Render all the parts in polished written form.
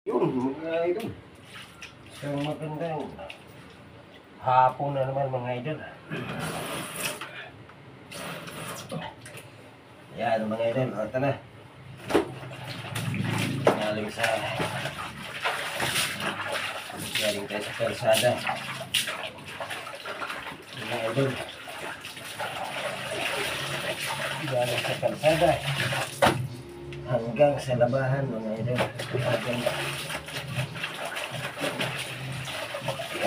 Yun, mga idol. Isang magandang hapon na naman mga idol. Yan mga idol, ito na. Galing tayo sa kalsada. Mga idol. Galing sa kalsada hanggang sa labahan mga idol.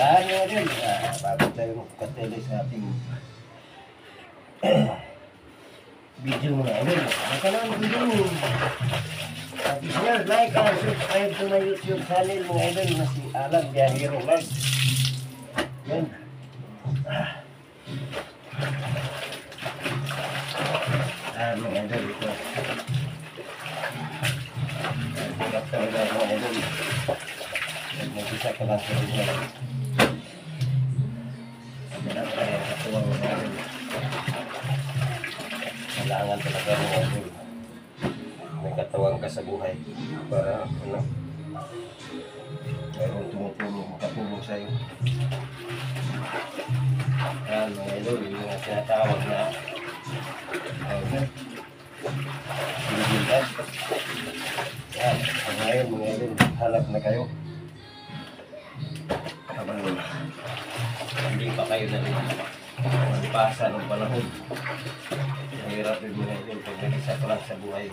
Yan mga idol. Bago tayo magkatili sa ating video mga idol. Baka na ang video. Share, like, and subscribe to my YouTube channel mga idol na si Alan Biyahero Vlog. Yan. Mga idol ito. Tingap talaga mga idol. Nag-isa ka lang sa rin. Magandang kaya katuwang mga idol. Kailangan talaga mga idol. May katawang ka sa buhay para mayroong tumutulong, makatulong sa'yo. Yan mga idol, yung mga tinatawag na pilihan. Yan, ngayon mga idol, halap na kayo habang hindi pa kayo nalipasa ng panahon. Mahirap din mga idol pag nag-isa pa lang sa buhay.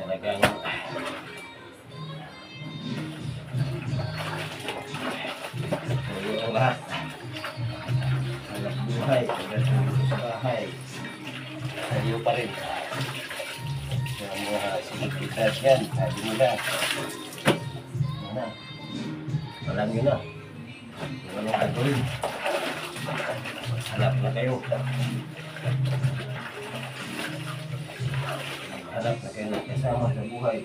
Talagang tuloy ang lahat. Hanap buhay, pagdating sa bahay, sa'yo pa rin. Yung mga sinipitas yan, sabi nila. Alam nyo na. Yung anong gagawin. Hanap na kayo. Hanap na kayo ng kasama sa buhay.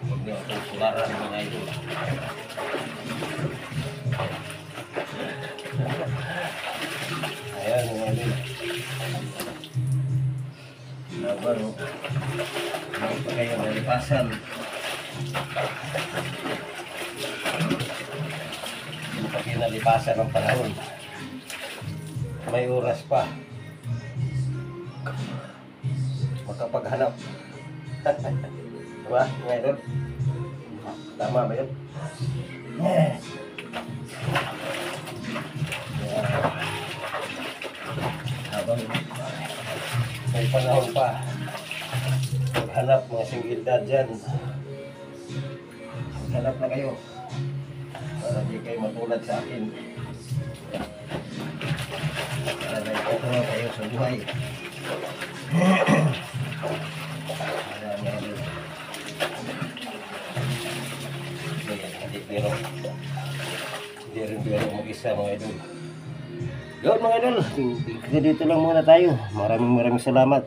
Huwag niyo itong kularan mga idol. Ayan mga idol. Habang hindi pa kayo nalipasan, hindi pa kayo nalipasan ng panahon, may oras pa makapaghanap. Diba mga idol? Tama ba yun? Habang may panahon pa, maghanap mga singgildad dyan. Maghanap na kayo para di kayo matulad sa akin. Para may kontrol kayo sa buhay. Hindi rin mag-isa mga idol. Yun mga idol, dito lang muna tayo. Maraming salamat.